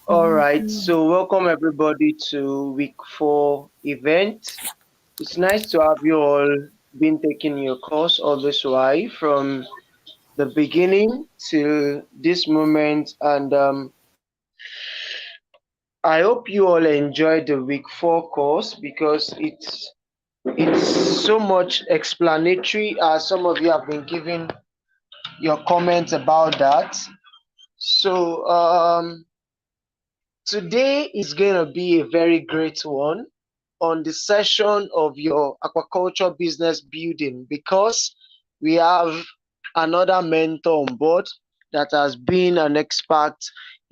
All right, so welcome everybody to week 4 event. It's nice to have you all been taking your course all this while from the beginning till this moment, and I hope you all enjoyed the week 4 course because it's so much explanatory. Some of you have been giving your comments about that. So today is going to be a very great one on the session of your aquaculture business building, because we have another mentor on board that has been an expert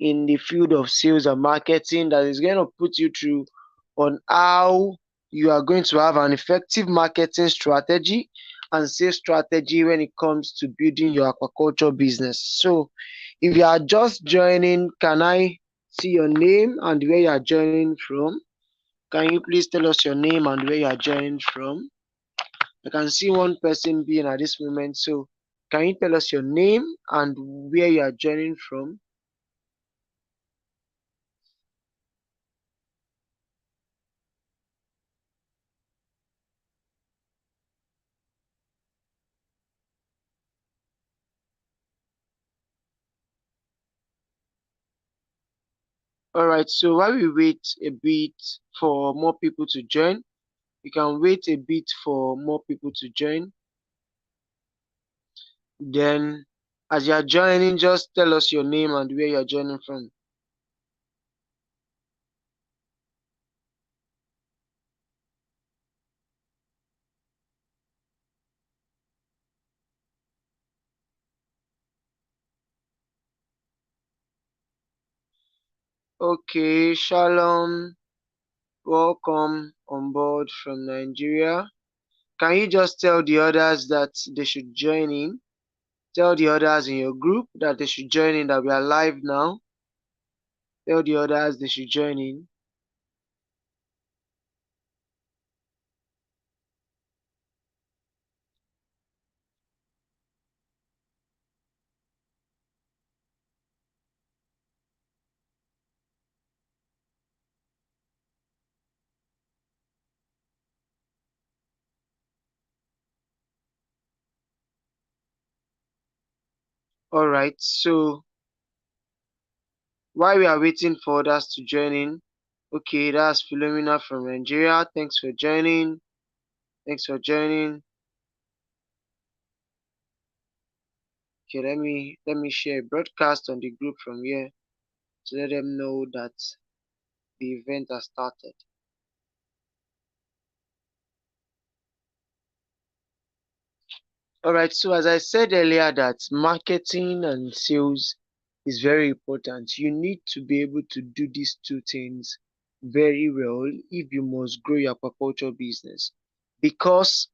in the field of sales and marketing that is going to put you through on how you are going to have an effective marketing strategy and sales strategy when it comes to building your aquaculture business. So if you are just joining, can I see your name and where you are joining from? Can you please tell us your name and where you are joining from? I can see one person being at this moment. So can you tell us your name and where you are joining from? All right. So while we wait a bit for more people to join, you can wait a bit for more people to join. Then, as you are joining, just tell us your name and where you are joining from. Okay, Shalom. Welcome on board from Nigeria. Can you just tell the others that they should join in? Tell the others in your group that they should join in, that we are live now. Tell the others they should join in. All right. So while we are waiting for others to join in, okay, that's Philomena from Nigeria. Thanks for joining. Thanks for joining. Okay, let me share a broadcast on the group from here to let them know that the event has started. All right, so as I said earlier, that marketing and sales is very important. You need to be able to do these two things very well if you must grow your aquaculture business, because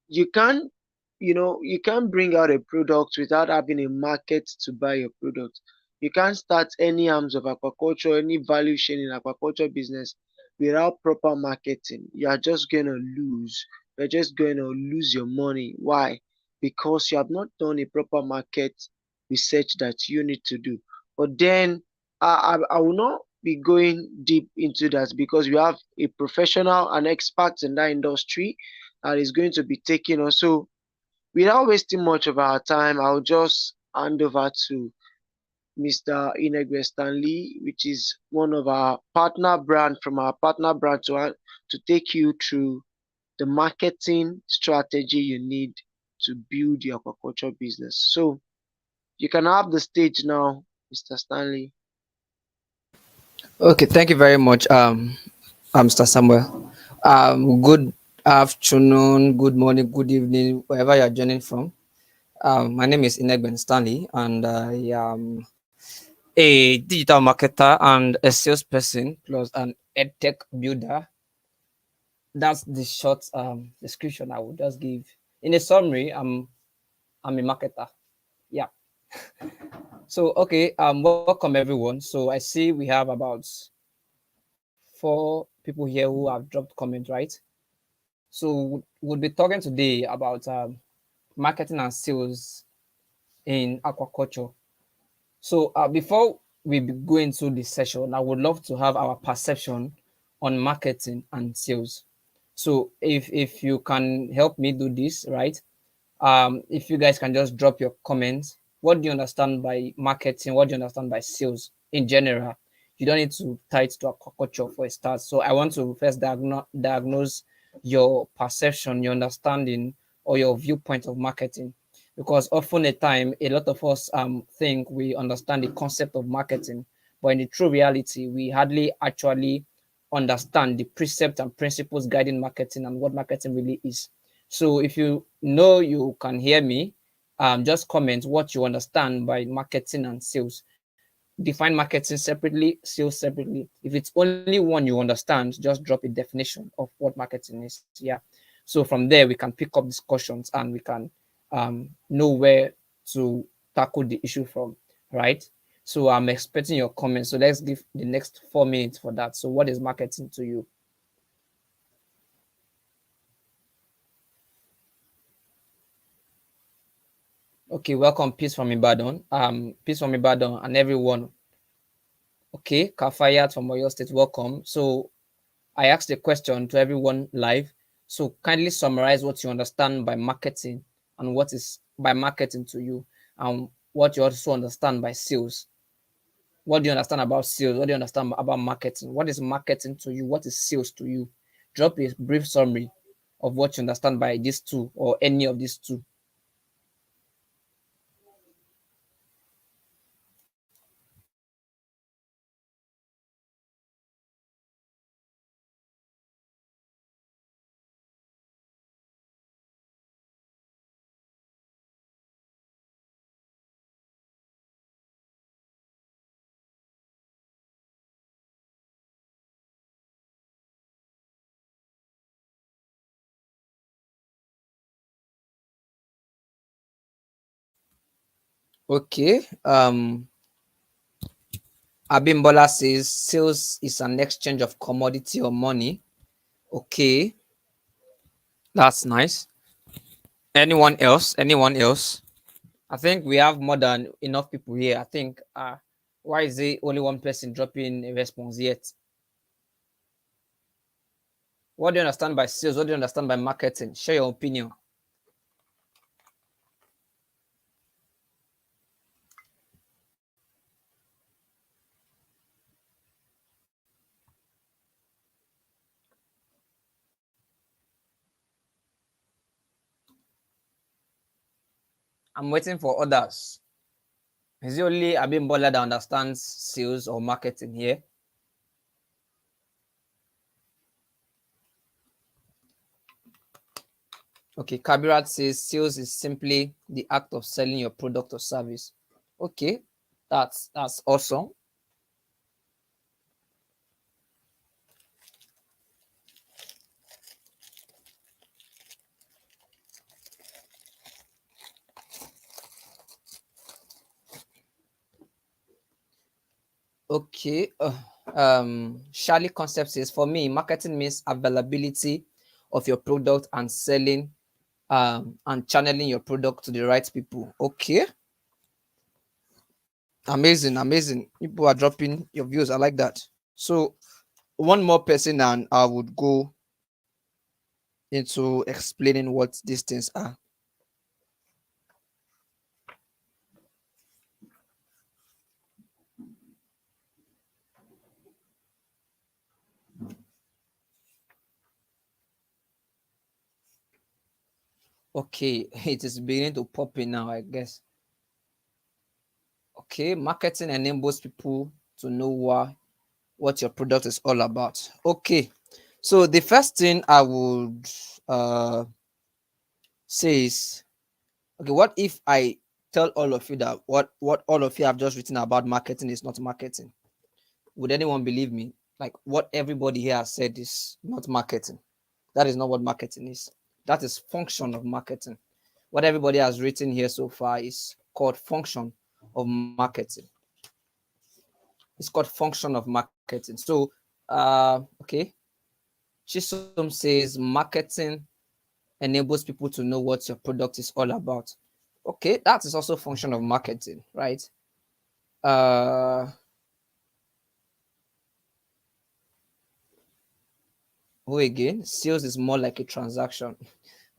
you can't, you can't bring out a product without having a market to buy your product. You can't start any arms of aquaculture, any value chain in aquaculture business without proper marketing. You are just going to lose. You're just going to lose your money. Why? Because you have not done a proper market research that you need to do. But then I will not be going deep into that because we have a professional and expert in that industry that is going to be taking us. So without wasting much of our time, I'll just hand over to Mr. Inegben Stanley, which is one of our partner brand from our partner brand, to take you through the marketing strategy you need to build your aquaculture business. So you can have the stage now, Mr. Stanley. Okay, thank you very much, Mr. Samuel. Good afternoon, good morning, good evening, wherever you're joining from. My name is Inegben Stanley, and I am a digital marketer and a salesperson plus an edtech builder. That's the short description I would just give. In a summary, I'm a marketer. Yeah. So okay, welcome everyone. So I see we have about 4 people here who have dropped comment, right? So we'll be talking today about marketing and sales in aquaculture. So before go into the session, I would love to have our perception on marketing and sales. So if you can help me do this, right? If you guys can just drop your comments. What do you understand by marketing? What do you understand by sales in general? You don't need to tie it to aquaculture for a start. So I want to first diagnose your perception, your understanding, or your viewpoint of marketing. Because often a time, a lot of us think we understand the concept of marketing, but in the true reality, we hardly actually understand the precepts and principles guiding marketing and what marketing really is. So if you know you can hear me, just comment what you understand by marketing and sales. Define marketing separately, sales separately. If it's only one you understand, just drop a definition of what marketing is. Yeah. So from there we can pick up discussions and we can know where to tackle the issue from, right? So I'm expecting your comments. So let's give the next 4 minutes for that. So what is marketing to you? Okay, welcome, Peace from Ibadan. Peace from Ibadan and everyone. Okay, Kafayat from Oyo State, welcome. So I asked a question to everyone live. So kindly summarize what you understand by marketing and what is by marketing to you, and what you also understand by sales. What do you understand about sales? What do you understand about marketing? What is marketing to you? What is sales to you? Drop a brief summary of what you understand by these two or any of these two. Okay. Abimbola says sales is an exchange of commodity or money. Okay, that's nice. Anyone else? Anyone else? I think we have more than enough people here. I think why is it only one person dropping a response yet? What do you understand by sales? What do you understand by marketing? Share your opinion. I'm waiting for others. Is it only Abimbola that understands sales or marketing here? Okay, Kabirat says sales is simply the act of selling your product or service. Okay, that's awesome. Okay. Charlie Concept says, for me, marketing means availability of your product and selling and channeling your product to the right people. Okay. Amazing, amazing. People are dropping your views. I like that. So one more person and I would go into explaining what these things are. Okay, it is beginning to pop in now, I guess. Okay, marketing enables people to know what your product is all about. Okay, so the first thing I would say is, okay, what if I tell all of you that what all of you have just written about marketing is not marketing? Would anyone believe me? Like what everybody here has said is not marketing. That is not what marketing is. That is function of marketing. What everybody has written here so far is called function of marketing. It's called function of marketing. So, okay, Chisom says marketing enables people to know what your product is all about. Okay, that is also a function of marketing, right? Uh, who again? Sales is more like a transaction.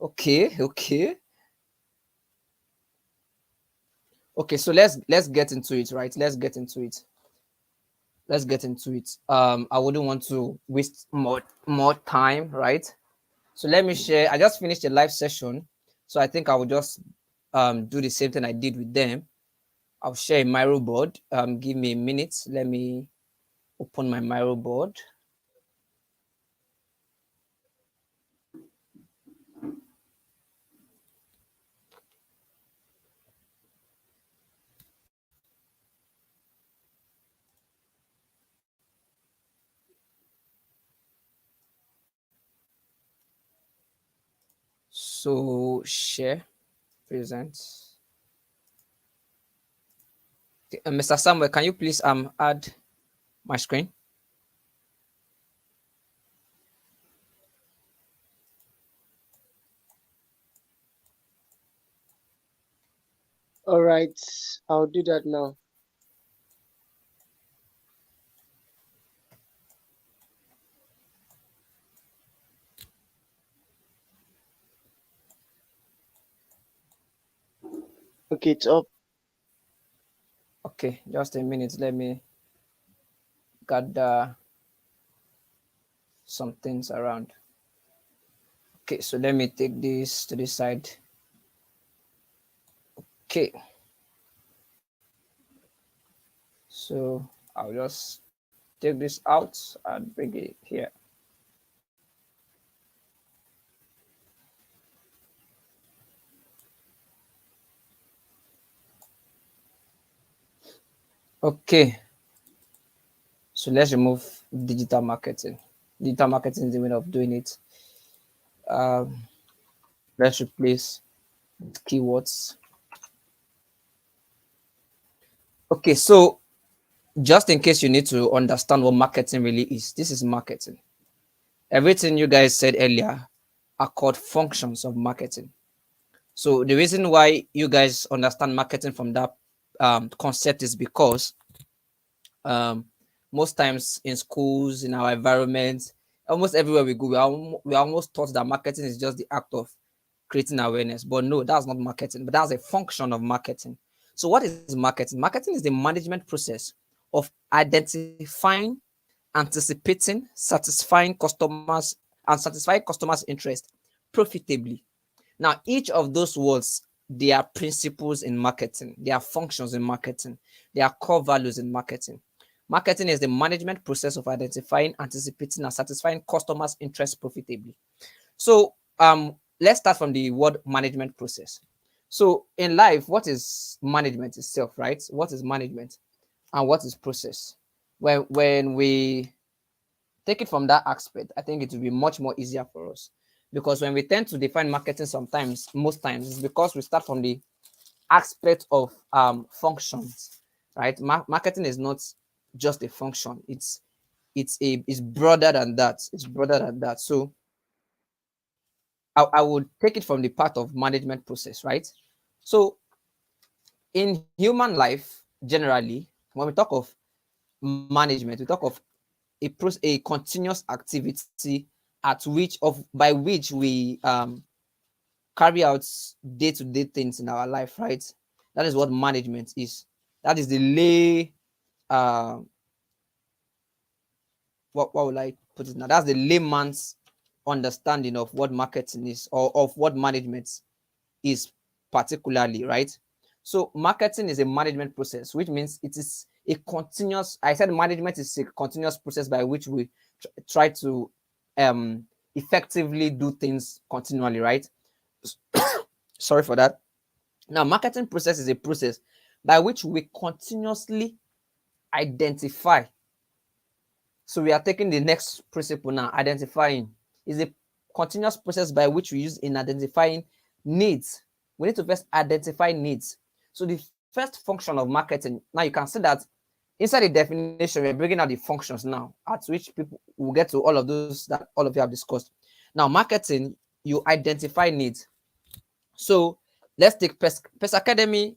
Okay, okay, okay. So let's get into it, right? Let's get into it. Let's get into it. I wouldn't want to waste more time, right? So let me share. I just finished a live session, so I think I will just do the same thing I did with them. I'll share a Miro board. Give me a minute. Let me open my Miro board. So share, present. Okay, Mr. Samuel, can you please add my screen? All right, I'll do that now. Okay, it's up. Okay, just a minute. Let me gather some things around. Okay, so let me take this to the side. Okay, so I'll just take this out and bring it here. Okay, so let's remove digital marketing. Digital marketing is the way of doing it. Um, let's replace keywords. Okay, so just in case you need to understand what marketing really is, this is marketing. Everything you guys said earlier are called functions of marketing. So the reason why you guys understand marketing from that concept is because um, most times in schools, in our environment, almost everywhere we go, we are almost taught that marketing is just the act of creating awareness. But no, that's not marketing, but that's a function of marketing. So what is marketing? Marketing is the management process of identifying, anticipating, satisfying customers' interest profitably. Now, each of those words, they are principles in marketing, they are functions in marketing, they are core values in marketing. Marketing is the management process of identifying, anticipating, and satisfying customers' interest profitably. So, let's start from the word management process. So, in life, what is management itself, right? What is management and what is process? When we take it from that aspect, I think it will be much more easier for us. Because when we tend to define marketing sometimes, most times, it's because we start from the aspect of functions, right? Marketing is not just a function. It's broader than that. It's broader than that. So I would take it from the part of management process, right? So in human life, generally, when we talk of management, we talk of a continuous activity at which of by which we carry out day-to-day things in our life, right? That is what management is. That is the lay uh what would I put it now? That's the layman's understanding of what marketing is or of what management is particularly, right? So marketing is a management process, which means it is a continuous. I said management is a continuous process by which we try to um effectively do things continually, right? Sorry for that. Now, marketing process is a process by which we continuously identify. So we are taking the next principle now, identifying is a continuous process by which we use in identifying needs. We need to first identify needs. So the first function of marketing, now you can see that inside the definition, we're bringing out the functions now, at which people will get to all of those that all of you have discussed. Now, marketing, you identify needs. So Let's take Pest Academy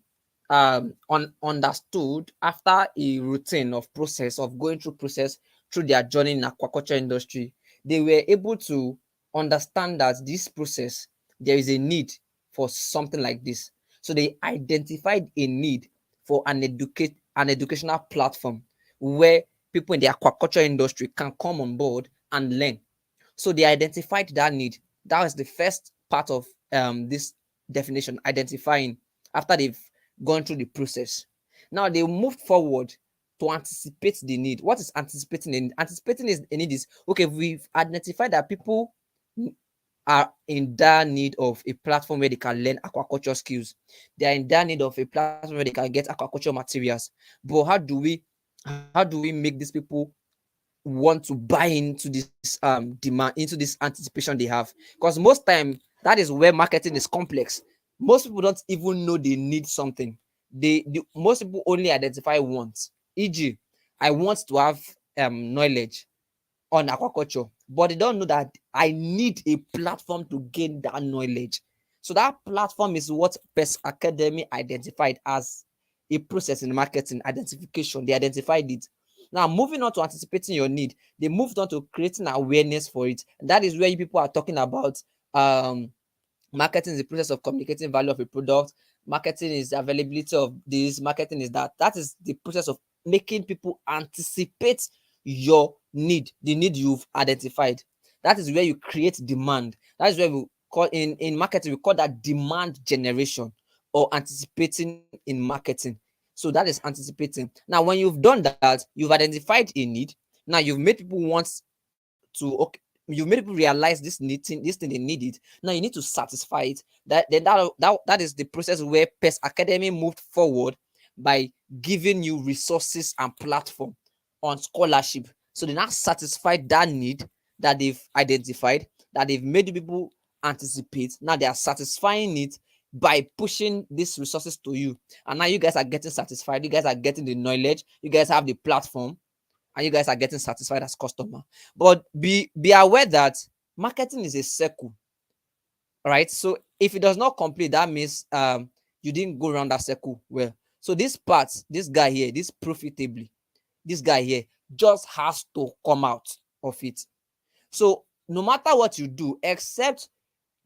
understood after a routine of process of going through process through their journey in aquaculture industry. They were able to understand that this process, there is a need for something like this. So they identified a need for an educational platform where people in the aquaculture industry can come on board and learn. So they identified that need. That was the first part of this definition, identifying after they've gone through the process. Now they moved forward to anticipate the need. What is anticipating a need? Anticipating is a need is okay, we've identified that people are in that need of a platform where they can learn aquaculture skills. They are in that need of a platform where they can get aquaculture materials. But how do we make these people want to buy into this demand, into this anticipation they have? Because most time that is where marketing is complex. Most people don't even know they need something. Most people only identify wants, e.g., I want to have knowledge on aquaculture, but they don't know that I need a platform to gain that knowledge. So that platform is what Pest Academy identified as a process in marketing identification. They identified it. Now, moving on to anticipating your need, they moved on to creating awareness for it. And that is where you people are talking about um, marketing is the process of communicating value of a product. Marketing is the availability of this. Marketing is that. That is the process of making people anticipate your need, the need you've identified. That is where you create demand. That is where we call in marketing, we call that demand generation or anticipating in marketing. So that is anticipating. Now, when you've done that, you've identified a need. Now you've made people want to, okay, you've made people realize this thing they need it. Now you need to satisfy it. That is the process where Pest Academy moved forward by giving you resources and platform on scholarship. So they now satisfied that need that they've identified, that they've made people anticipate. Now they are satisfying it by pushing these resources to you. And now you guys are getting satisfied. You guys are getting the knowledge. You guys have the platform, and you guys are getting satisfied as customer. But be aware that marketing is a circle, right? So if it does not complete, that means you didn't go around that circle well. So this part, this guy here, this profitably, this guy here just has to come out of it. So no matter what you do, except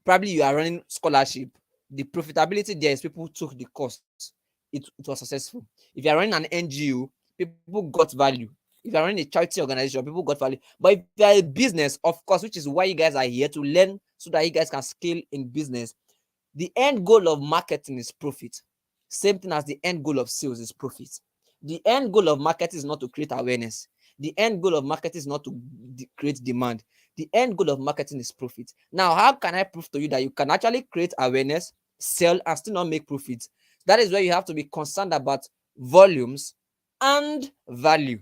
probably you are running scholarship, the profitability there is people took the course, it was successful. If you are running an NGO, people got value. If you are running a charity organization, people got value. But if you are a business, of course, which is why you guys are here to learn so that you guys can scale in business, the end goal of marketing is profit. Same thing as the end goal of sales is profit. The end goal of marketing is not to create awareness. The end goal of marketing is not to create demand. The end goal of marketing is profit. Now, how can I prove to you that you can actually create awareness, sell, and still not make profit? That is where you have to be concerned about volumes and value.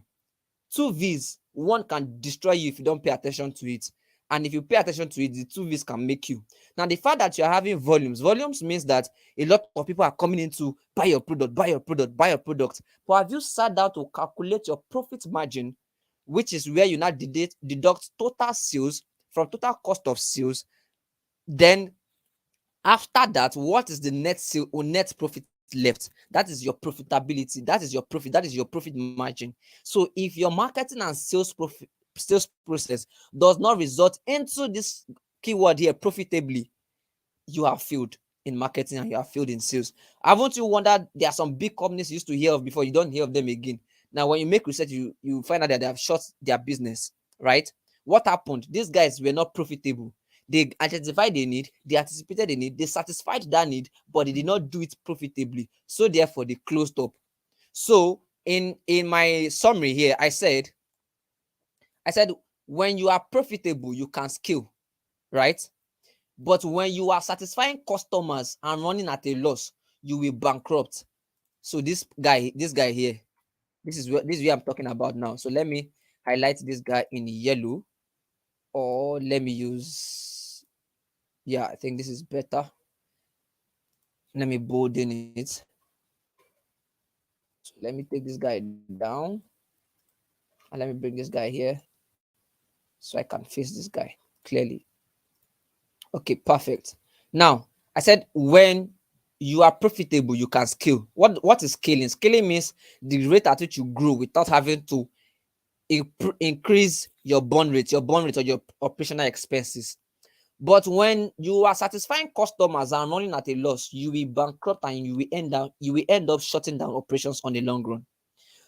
Two V's, one can destroy you if you don't pay attention to it. And if you pay attention to it, the two V's can make you. Now, the fact that you're having volumes means that a lot of people are coming in to buy your product, buy your product, buy your product. But have you sat down to calculate your profit margin, which is where you now deduct total sales from total cost of sales? Then after that, what is the net sale or net profit left? That is your profitability. That is your profit. That is your profit margin. So if your marketing and sales process does not result into this keyword here, profitably, you have failed in marketing and you have failed in sales. Haven't you wondered there are some big companies you used to hear of before, you don't hear of them again? Now, when you make research, you find out that they have shut their business, right? What happened? These guys were not profitable. They identified the need, they anticipated the need, they satisfied that need, but they did not do it profitably. So therefore, they closed up. So in my summary here, I said when you are profitable, you can scale, right? But when you are satisfying customers and running at a loss, you will bankrupt. So this guy here, this is where I'm talking about now. So let me highlight this guy in yellow, or let me use, yeah, I think this is better. Let me bolden it. So let me take this guy down, and let me bring this guy here so I can face this guy clearly. Okay, perfect. Now, I said when you are profitable, you can scale. What is scaling? Scaling means the rate at which you grow without having to increase your burn rate or your operational expenses. But when you are satisfying customers and running at a loss, you will bankrupt and you will end up shutting down operations on the long run.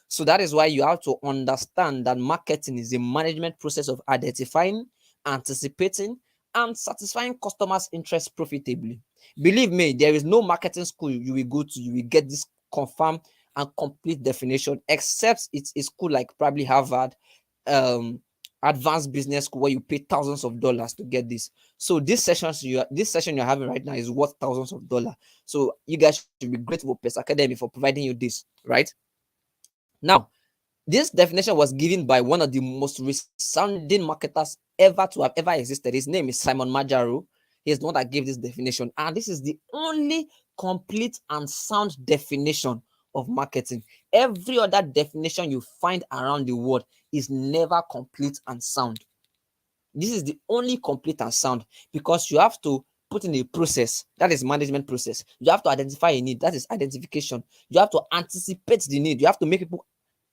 So that is why you have to understand that marketing is a management process of identifying, anticipating, and satisfying customers' interest profitably. Believe me, there is no marketing school you will go to, you will get this confirmed and complete definition, except it's a school like probably Harvard, um, advanced business school where you pay thousands of dollars to get this. So this session you're having right now is worth thousands of dollars. So you guys should be grateful for Pest Academy for providing you this, right? Now, this definition was given by one of the most resounding marketers ever to have ever existed. His name is Simon Majaro. He is the one that gave this definition. And this is the only complete and sound definition of marketing. Every other definition you find around the world is never complete and sound. This is the only complete and sound, because you have to put in a process, that is management process. You have to identify a need, that is identification. You have to anticipate the need. You have to make people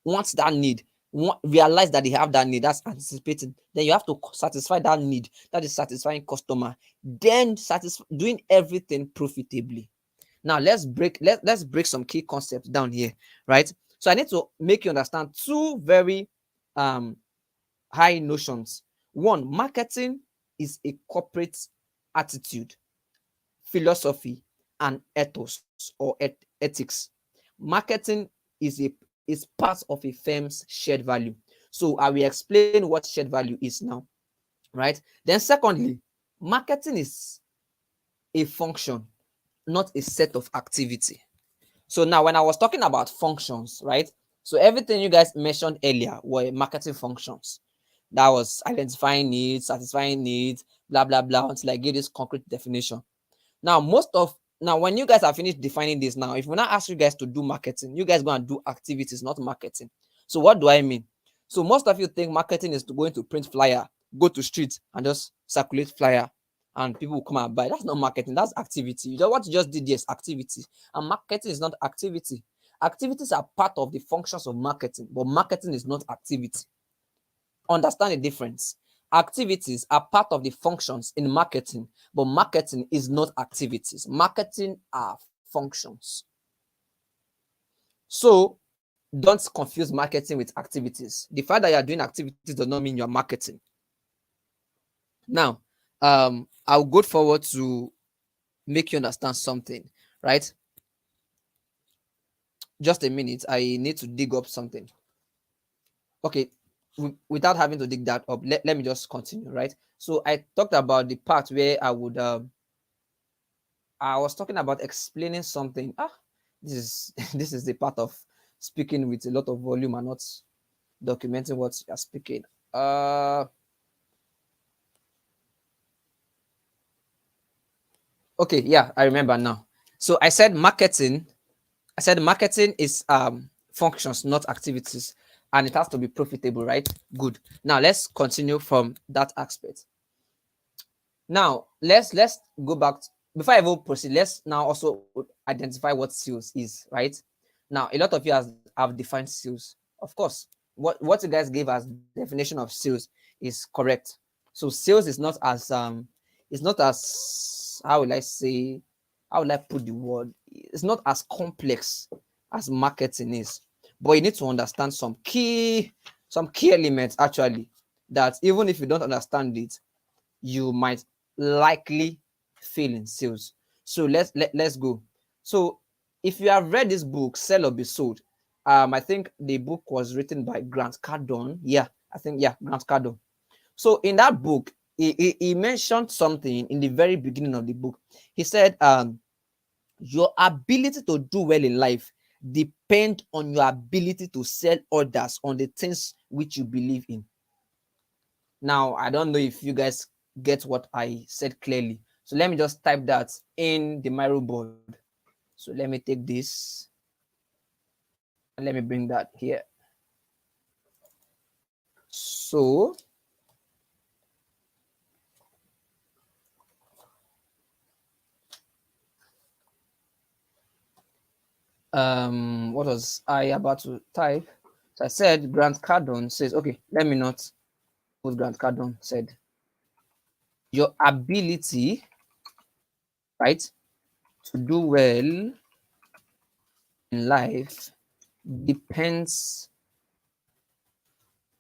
want that need, realize that they have that need, that's anticipating. Then you have to satisfy that need, that is satisfying customer. Then doing everything profitably. Now let's break some key concepts down here, right? So I need to make you understand two very um high notions. One, marketing is a corporate attitude, philosophy, and ethos or ethics. Marketing is part of a firm's shared value. So I will explain what shared value is now, right? Then secondly, marketing is a function, not a set of activity. So now when I was talking about functions, right? So everything you guys mentioned earlier were marketing functions. That was identifying needs, satisfying needs, blah blah blah, until I give this concrete definition. Now, when you guys are finished defining this, now if we now ask you guys to do marketing, you guys go and do activities, not marketing. So what do I mean? So most of you think marketing is to going to print flyer, go to streets and just circulate flyer, and people will come and buy. That's not marketing, that's activity. What you just did here is activity, and marketing is not activity. Activities are part of the functions of marketing, but marketing is not activity. Understand the difference. Activities are part of the functions in marketing, but marketing is not activities. Marketing are functions. So don't confuse marketing with activities. The fact that you are doing activities does not mean you are marketing. Now, I'll go forward to make you understand something, right? Just a minute. I need to dig up something. Okay, without having to dig that up, let me just continue, right? So I talked about the part where I was talking about explaining something. This is this is the part of speaking with a lot of volume and not documenting what you're speaking. Okay, yeah, I remember now. So I said marketing is functions, not activities, and it has to be profitable, right? Good. Now let's continue from that aspect. Now let's go back before I even proceed. Let's now also identify what sales is, right? Now a lot of you have defined sales. Of course, what you guys gave as definition of sales is correct. So sales is not as it's not as, how will I say, how will I put the word? It's not as complex as marketing is. But you need to understand some key elements actually, that even if you don't understand it, you might likely fail in sales. So let's go. So if you have read this book, Sell or Be Sold, I think the book was written by Grant Cardone. Grant Cardone. So in that book, he mentioned something in the very beginning of the book. He said, your ability to do well in life depend on your ability to sell others on the things which you believe in. Now, I don't know if you guys get what I said clearly. So let me just type that in the Miro board. So let me take this and let me bring that here. So what was I about to type? So I said Grant Cardone says, okay, let me not put Grant Cardone said. Your ability, right, to do well in life depends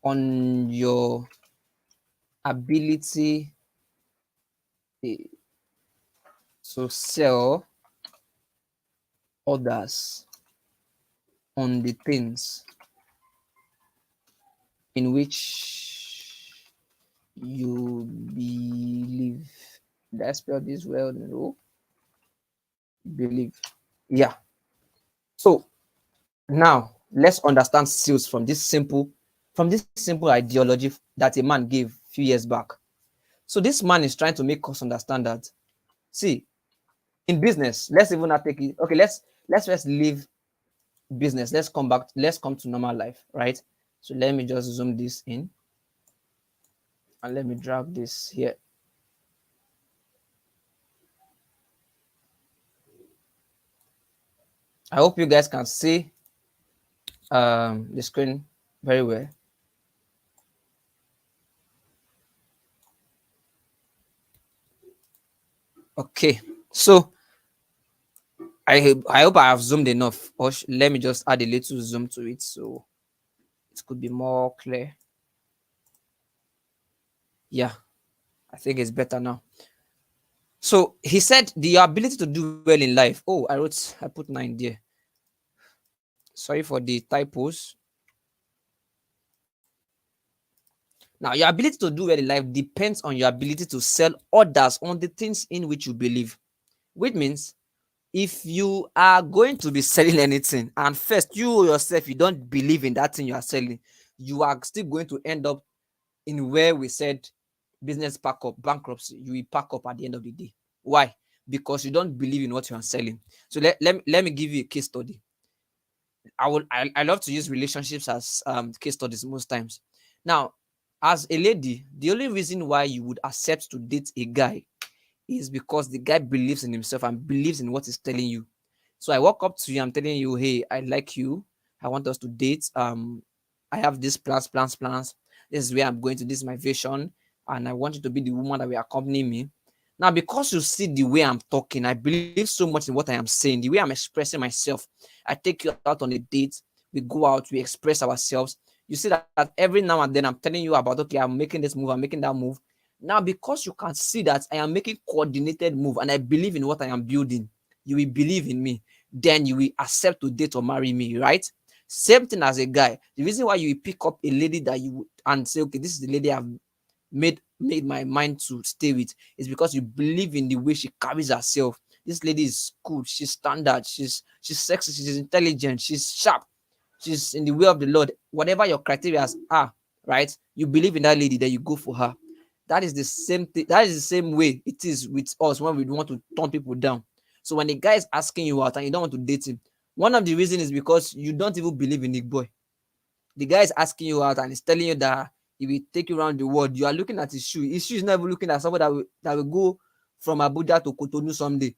on your ability to sell others on the things in which you believe. Did I spell this well? No. Believe. Yeah. So now let's understand sales from this simple ideology that a man gave a few years back. So this man is trying to make us understand that, see, in business, let's even not take it. Okay, let's just leave business. Let's come back. Let's come to normal life, right? So let me just zoom this in and let me drag this here. I hope you guys can see the screen very well. Okay, so I hope I have zoomed enough. Or let me just add a little zoom to it so it could be more clear. Yeah, I think it's better now. So he said the ability to do well in life. Oh, I put 9 there. Sorry for the typos. Now, your ability to do well in life depends on your ability to sell others on the things in which you believe. Which means if you are going to be selling anything and first you yourself you don't believe in that thing you are selling, you are still going to end up in where we said business pack up, bankruptcy. You will pack up at the end of the day. Why? Because you don't believe in what you are selling. So let me give you a case study. I love to use relationships as case studies most times. Now, as a lady, the only reason why you would accept to date a guy is because the guy believes in himself and believes in what he's telling you. So I walk up to you, I'm telling you, hey, I like you. I want us to date. I have these plans. This is where I'm going to. This is my vision, and I want you to be the woman that will accompany me. Now, because you see the way I'm talking, I believe so much in what I am saying, the way I'm expressing myself. I take you out on a date. We go out, we express ourselves. You see that every now and then I'm telling you about, okay, I'm making this move, I'm making that move. Now, because you can see that I am making coordinated move and I believe in what I am building, you will believe in me. Then you will accept to date or marry me, right? Same thing as a guy. The reason why you will pick up a lady that you and say, okay, this is the lady I've made my mind to stay with, is because you believe in the way she carries herself. This lady is cool. She's standard. She's sexy. She's intelligent. She's sharp. She's in the way of the Lord. Whatever your criteria are, right? You believe in that lady, then you go for her. That is the same thing. That is the same way it is with us when we want to turn people down. So when a guy is asking you out and you don't want to date him, one of the reasons is because you don't even believe in the boy. The guy is asking you out and he's telling you that he will take you around the world. You are looking at his shoe. His shoe is not even looking at somebody that will go from Abuja to Cotonou someday.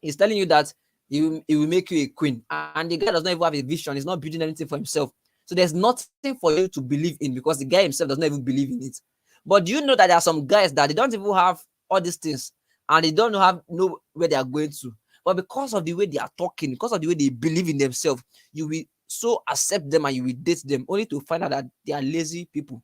He's telling you that he will make you a queen. And the guy does not even have a vision. He's not building anything for himself. So there's nothing for you to believe in because the guy himself does not even believe in it. But do you know that there are some guys that they don't even have all these things and they don't know where they are going to? But because of the way they are talking, because of the way they believe in themselves, you will so accept them and you will date them only to find out that they are lazy people.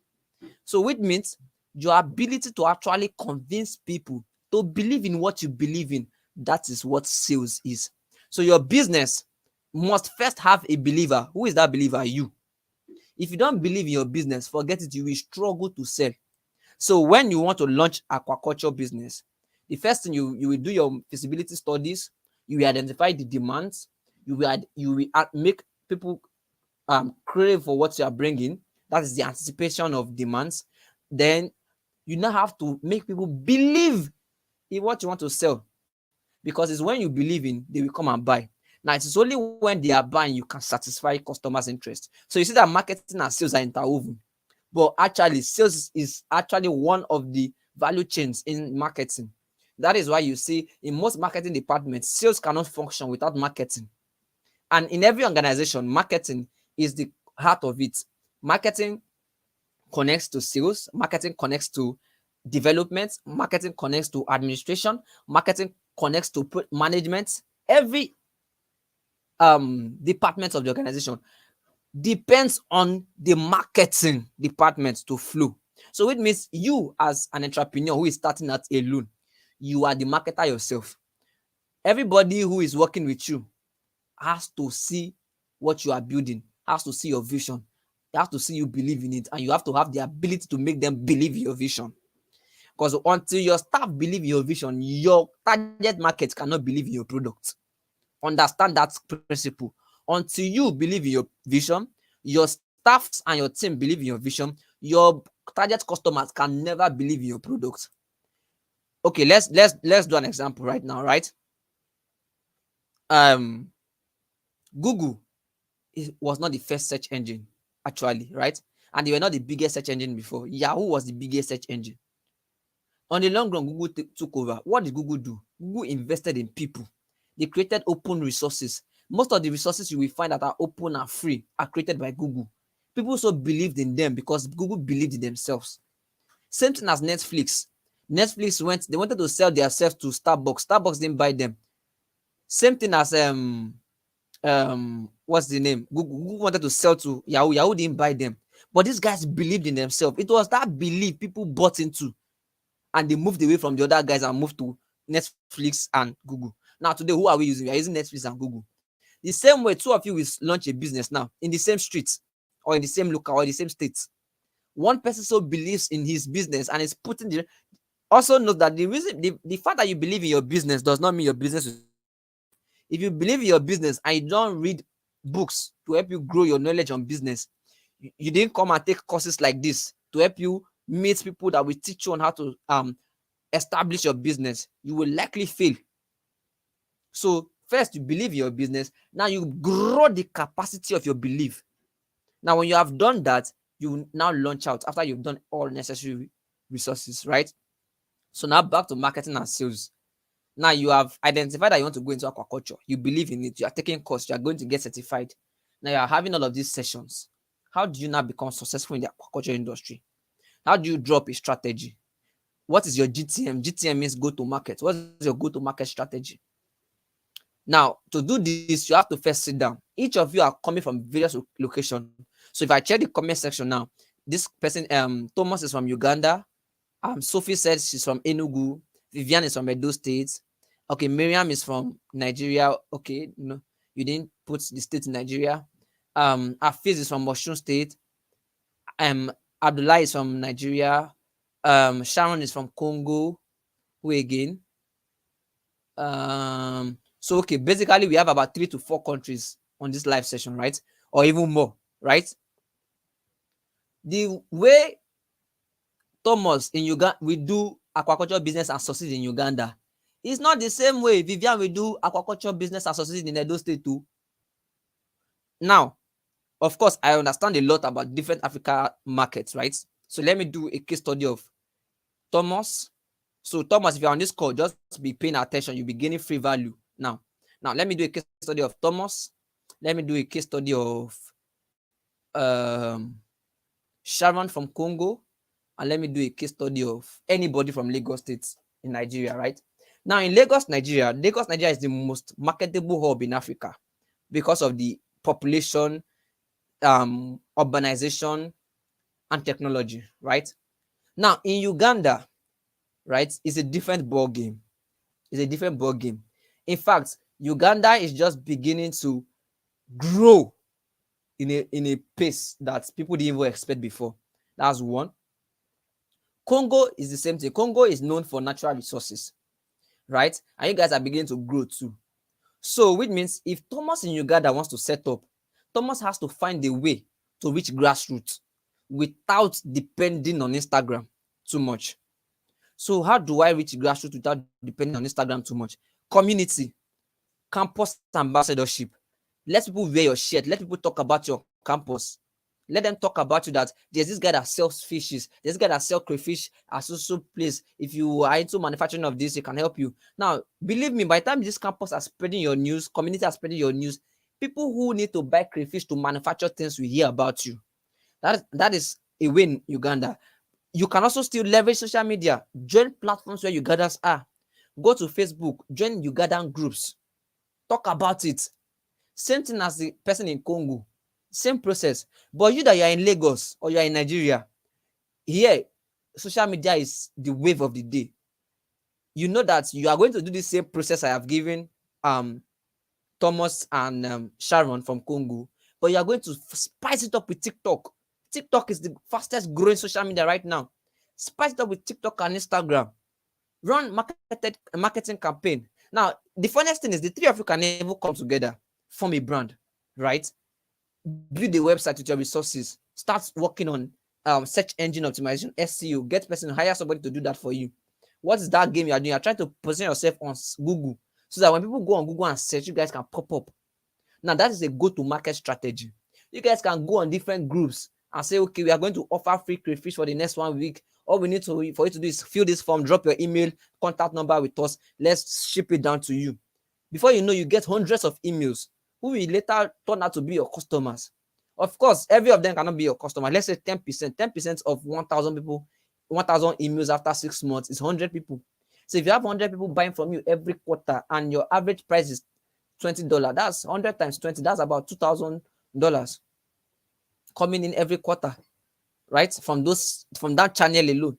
So which means your ability to actually convince people to believe in what you believe in, that is what sales is. So your business must first have a believer. Who is that believer? You. If you don't believe in your business, forget it, you will struggle to sell. So when you want to launch aquaculture business, the first thing you will do your feasibility studies, you will identify the demands, you will make people crave for what you are bringing. That is the anticipation of demands. Then you now have to make people believe in what you want to sell, because it's when you believe in, they will come and buy. Now it is only when they are buying you can satisfy customers' interest. So you see that marketing and sales are interwoven, but actually sales is actually one of the value chains in marketing. That is why you see in most marketing departments, sales cannot function without marketing. And in every organization, marketing is the heart of it. Marketing connects to sales, marketing connects to development, marketing connects to administration, marketing connects to management. Every department of the organization depends on the marketing department to flow. So it means you, as an entrepreneur who is starting out alone, you are the marketer yourself. Everybody who is working with you has to see what you are building, has to see your vision, they have to see you believe in it, and you have to have the ability to make them believe in your vision. Because until your staff believe in your vision, your target market cannot believe in your product. Understand that principle. Until you believe in your vision, your staffs and your team believe in your vision, your target customers can never believe in your product. Okay, let's do an example right now, right? um Google was not the first search engine, actually, right? And they were not the biggest search engine before. Yahoo was the biggest search engine. On the long run, Google took over. What did Google do? Google invested in people. They created open resources. Most of the resources you will find that are open and free are created by Google. People so believed in them because Google believed in themselves. Same thing as Netflix. They wanted to sell themselves to Starbucks. Starbucks didn't buy them. Same thing as what's the name? Google wanted to sell to Yahoo. Yahoo didn't buy them. But these guys believed in themselves. It was that belief people bought into, and they moved away from the other guys and moved to Netflix and Google. Now today, who are we using? We are using Netflix and Google. The same way, two of you will launch a business now in the same street or in the same local or in the same state. One person so believes in his business and is putting the, also note that the fact that you believe in your business does not mean your business will succeed. If you believe in your business and you don't read books to help you grow your knowledge on business, you didn't come and take courses like this to help you meet people that will teach you on how to establish your business, you will likely fail. So first you believe in your business, now you grow the capacity of your belief. Now when you have done that, you now launch out after you've done all necessary resources, right? So now back to marketing and sales. Now you have identified that you want to go into aquaculture. You believe in it. You are taking course. You are going to get certified. Now you are having all of these sessions. How do you now become successful in the aquaculture industry? How do you drop a strategy? What is your GTM? GTM means go to market. What is your go to market strategy? Now, to do this, you have to first sit down. Each of you are coming from various locations. So if I check the comment section now, this person, Thomas is from Uganda. Sophie said she's from Enugu. Vivian is from Edo State. Okay, Miriam is from Nigeria. Okay, no, you didn't put the state in Nigeria. Afiz is from Osun State. Abdullah is from Nigeria. Sharon is from Congo. Who again? So okay, basically we have about 3 to 4 countries on this live session, right? Or even more, right? The way Thomas in Uganda we do aquaculture business and succeed in Uganda, it's not the same way Vivian will do aquaculture business and succeed in Edo State too. Now, of course, I understand a lot about different Africa markets, right? So let me do a case study of Thomas. So Thomas, if you're on this call, just be paying attention. You'll be gaining free value. Now let me do a case study of Thomas. Let me do a case study of Sharon from Congo. And let me do a case study of anybody from Lagos State in Nigeria, right? Now in Lagos, Nigeria is the most marketable hub in Africa because of the population, urbanization, and technology, right? Now in Uganda, right, it's a different ball game. It's a different ball game. In fact, Uganda is just beginning to grow in a pace that people didn't even expect before. That's one. Congo is the same thing. Congo is known for natural resources, right? And you guys are beginning to grow too. So which means if Thomas in Uganda wants to set up, Thomas has to find a way to reach grassroots without depending on Instagram too much. So how do I reach grassroots without depending on Instagram too much? Community, campus ambassadorship. Let people wear your shirt. Let people talk about your campus. Let them talk about you that there's this guy that sells fishes. There's this guy that sells crayfish at so place. If you are into manufacturing of this, it can help you. Now, believe me, by the time this campus are spreading your news, community are spreading your news, People who need to buy crayfish to manufacture things will hear about you. That is a win in Uganda. You can also still leverage social media. Join platforms where Ugandans are. Go to Facebook, join Ugandan groups, talk about it. Same thing as the person in Congo. Same process. But you that you are in Lagos or you are in Nigeria, here, social media is the wave of the day. You know that you are going to do the same process I have given um Thomas and Sharon from Congo, but you are going to spice it up with TikTok. TikTok is the fastest growing social media right now. Spice it up with TikTok and Instagram. Run marketing campaign. Now, the funniest thing is the three of you can even come together, form a brand, right? Build a website with your resources. Start working on search engine optimization, SEO. Get person, hire somebody to do that for you. What is that game you are doing? You're trying to position yourself on Google so that when people go on Google and search, you guys can pop up. Now, that is a go-to-market strategy. You guys can go on different groups and say, okay, we are going to offer free crayfish for the next 1 week. All we need for you to do is fill this form, drop your email, contact number with us. Let's ship it down to you. Before you know, you get hundreds of emails who will later turn out to be your customers. Of course, every of them cannot be your customer. Let's say 10%. 10% of 1,000 people, 1,000 emails after 6 months is 100 people. So if you have 100 people buying from you every quarter and your average price is $20, that's 100 times 20, that's about $2,000 coming in every quarter, right? From that channel alone.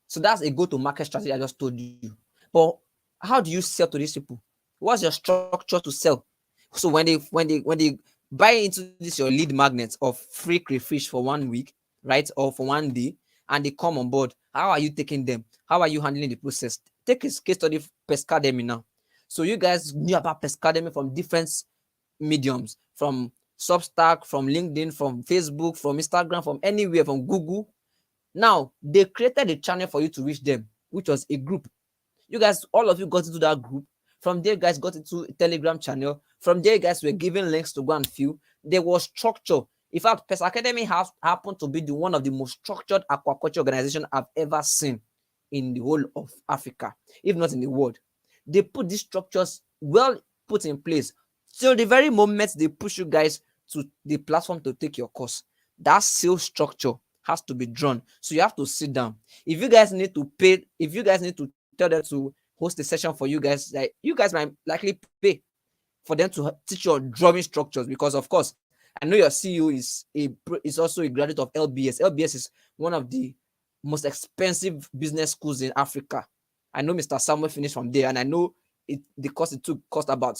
So that's a go-to-market strategy I just told you. But how do you sell to these people? What's your structure to sell? So when they buy into this your lead magnet of free crayfish for 1 week, right, or for 1 day, and they come on board, how are you taking them? How are you handling the process? Take a case study of Pescademy now. So you guys knew about Pescademy from different mediums, from Substack, from LinkedIn, from Facebook, from Instagram, from anywhere, from Google. Now they created a channel for you to reach them, which was a group. You guys, all of you got into that group. From there, guys got into a Telegram channel. From there, guys were given links to go and fill. There was structure. In fact, Pest Academy has happened to be one of the most structured aquaculture organization I've ever seen in the whole of Africa, if not in the world. They put these structures well put in place. So the very moment they push you guys to the platform to take your course, that sales structure has to be drawn. So you have to sit down. If you guys need to pay, if you guys need to tell them to host a session for you guys, like you guys might likely pay for them to teach your drawing structures, because of course I know your CEO is also a graduate of LBS. LBS is one of the most expensive business schools in Africa. I know Mr. Samuel finished from there, and I know the cost it took cost about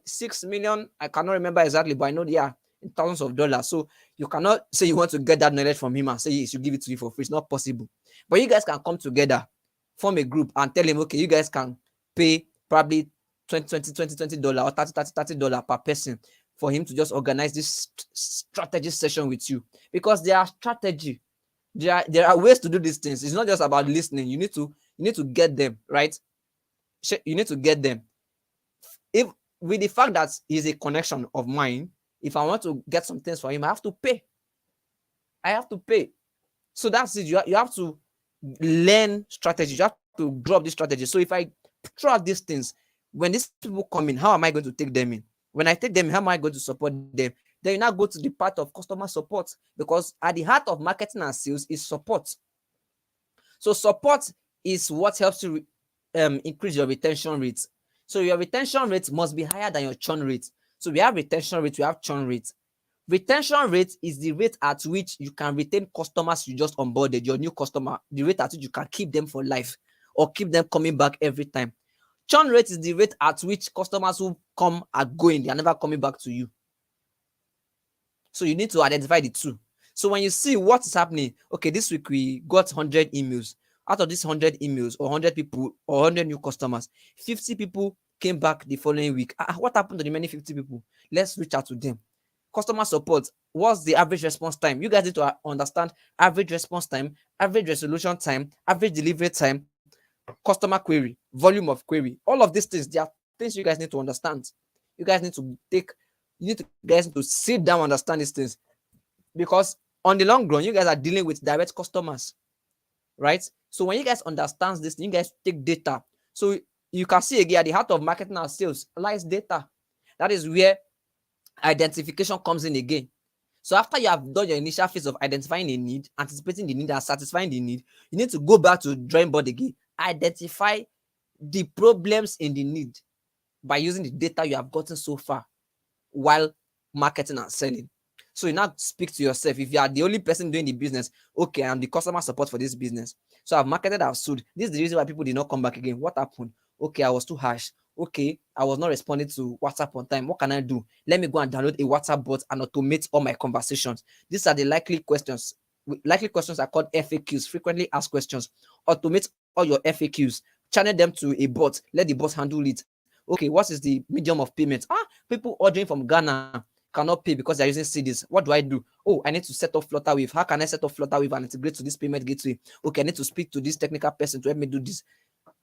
6 million. I cannot remember exactly, but I know they are in thousands of dollars. So you cannot say you want to get that knowledge from him and say he should give it to you for free. It's not possible. But you guys can come together, form a group, and tell him, okay, you guys can pay probably $20 or $30 per person for him to just organize this strategy session with you. Because there are strategy. There are ways to do these things. It's not just about listening. You need to get them, right? You need to get them. If with the fact that he's a connection of mine, if I want to get some things for him, I have to pay. So that's it. You have to learn strategy. You have to drop this strategy. So if I throw out these things, when these people come in, how am I going to take them in? When I take them, how am I going to support them? Then you now go to the part of customer support, because at the heart of marketing and sales is support. So support is what helps you increase your retention rate. So your retention rate must be higher than your churn rate. So we have retention rate, we have churn rate. Retention rate is the rate at which you can retain customers you just onboarded, your new customer, the rate at which you can keep them for life or keep them coming back every time. Churn rate is the rate at which customers who come are going, they are never coming back to you. So you need to identify the two. So when you see what is happening, okay, this week we got 100 emails. Out of these 100 emails or 100 people or 100 new customers, 50 people came back the following week. What happened to the many 50 people? Let's reach out to them. Customer support, what's the average response time? You guys need to understand average response time, average resolution time, average delivery time, customer query, volume of query. All of these things, they are things you guys need to understand. You guys need to sit down and understand these things, because on the long run, you guys are dealing with direct customers, right? So when you guys understand this, you guys take data. So you can see again, at the heart of marketing and sales lies data. That is where identification comes in again. So after you have done your initial phase of identifying a need, anticipating the need, and satisfying the need, you need to go back to drawing board again, identify the problems in the need by using the data you have gotten so far while marketing and selling. So you now speak to yourself. If you are the only person doing the business, okay, I'm the customer support for this business. So I've marketed, I've sold. This is the reason why people did not come back again. What happened? Okay, I was too harsh. Okay, I was not responding to WhatsApp on time. What can I do? Let me go and download a WhatsApp bot and automate all my conversations. These are the likely questions. Likely questions are called FAQs, frequently asked questions. Automate all your FAQs, channel them to a bot, let the bot handle it. Okay, what is the medium of payment? People ordering from Ghana cannot pay because they're using CDs. What do I do? Oh, I need to set up Flutterwave. How can I set up Flutterwave and integrate to this payment gateway? Okay, I need to speak to this technical person to help me do this.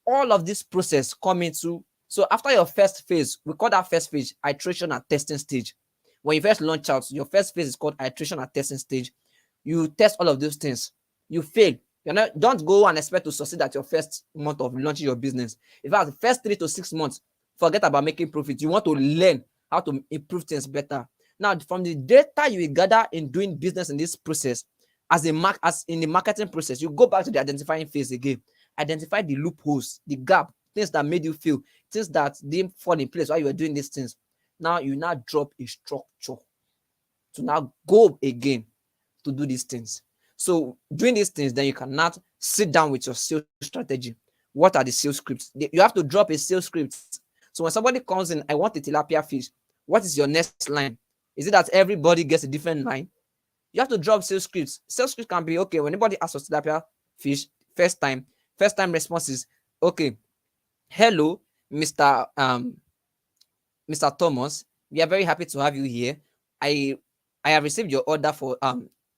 All of this process come into, so after your first phase, we call that first phase iteration and testing stage. When you first launch out, your first phase is called iteration and testing stage. You test all of those things. You fail. Don't go and expect to succeed at your first month of launching your business. In fact, the first 3 to 6 months, forget about making profit. You want to learn how to improve things better. Now, from the data you will gather in doing business in this process, as in the marketing process, you go back to the identifying phase again. Identify the loopholes, the gap, things that made you fail, things that didn't fall in place while you were doing these things. Now you now drop a structure to now go again to do these things. So doing these things, then you can now sit down with your sales strategy. What are the sales scripts? You have to drop a sales script. So when somebody comes in, I want a tilapia fish. What is your next line? Is it that everybody gets a different line? You have to drop sales scripts. Sales scripts can be, okay, when anybody asks for tilapia fish, first time response is, okay, hello, Mr. Thomas, we are very happy to have you here. I I have received your order for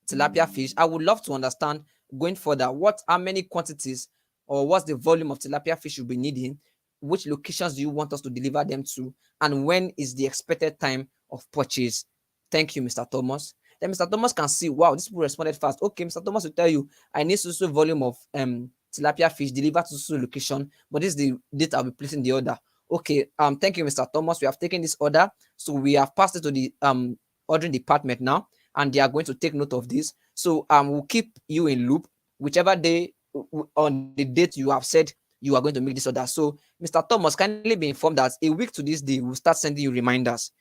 tilapia fish. I would love to understand going further how many quantities or what's the volume of tilapia fish you'll be needing, which locations do you want us to deliver them to, and when is the expected time of purchase. Thank you, Mr. Thomas. Then Mr. Thomas can see, wow, these people responded fast. Okay, Mr. Thomas will tell you, I need so volume of tilapia fish delivered to so location, but this is the date I'll be placing the order. Okay, thank you, Mr. Thomas. We have taken this order, so we have passed it to the ordering department now, and they are going to take note of this. So we'll keep you in loop whichever day on the date you have said you are going to make this order. So Mr. Thomas, kindly be informed that a week to this day we'll start sending you reminders.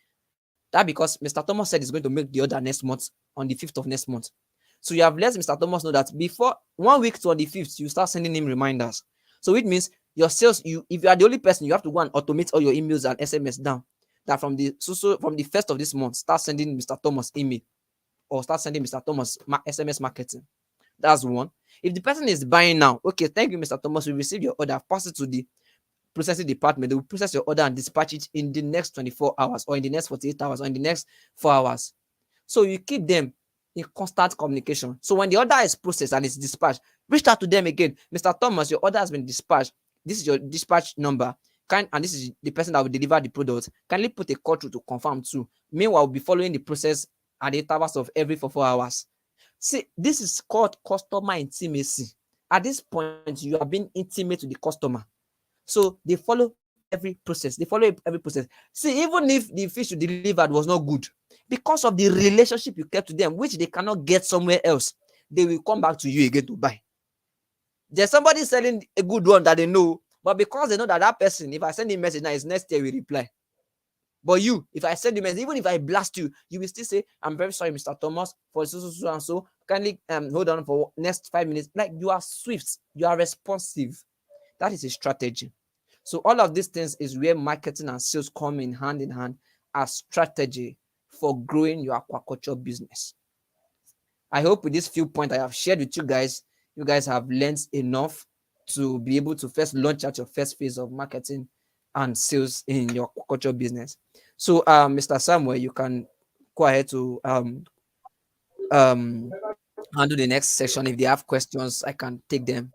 That because Mr. Thomas said he's going to make the order next month on the 5th of next month. So you have let Mr. Thomas know that before 1 week to on the 5th, you start sending him reminders. So it means your sales, if you are the only person, you have to go and automate all your emails and SMS down. That from the from the 1st of this month, start sending Mr. Thomas email or start sending Mr. Thomas SMS marketing. That's one. If the person is buying now, okay, thank you, Mr. Thomas. We received your order. Pass it to the processing department. They will process your order and dispatch it in the next 24 hours or in the next 48 hours or in the next 4 hours. So you keep them in constant communication. So when the order is processed and it's dispatched, reach out to them again. Mr. Thomas, your order has been dispatched. This is your dispatch number. And this is the person that will deliver the product. Kindly put a call through to confirm too. Meanwhile, we'll be following the process at the intervals of every 4 hours. See, this is called customer intimacy. At this point, you are being intimate with the customer. So they follow every process. See, even if the fish you delivered was not good, because of the relationship you kept to them, which they cannot get somewhere else, they will come back to you again to buy. There's somebody selling a good one that they know, but because they know that person, if I send him a message now, his next day will reply. But you, if I send you a message, even if I blast you, you will still say, I'm very sorry, Mr. Thomas, for so and so. Kindly hold on for next 5 minutes. Like, you are swift, you are responsive. That is a strategy. So all of these things is where marketing and sales come in hand as strategy for growing your aquaculture business. I hope with this few points I have shared with you guys have learned enough to be able to first launch out your first phase of marketing and sales in your aquaculture business. So, Mr. Samuel, you can go ahead to handle the next section. If they have questions, I can take them.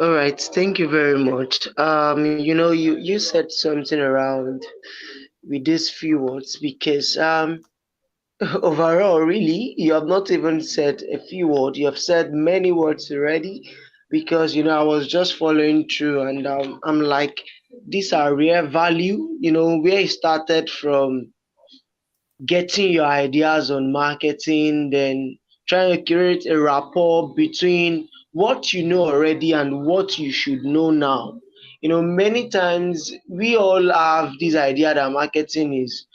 All right, thank you very much. You said something around with these few words because overall, really, you have not even said a few words. You have said many words already because I was just following through and I'm like, These are rare value, where it started from getting your ideas on marketing, then trying to create a rapport between what you know already and what you should know now. Many times we all have this idea that marketing is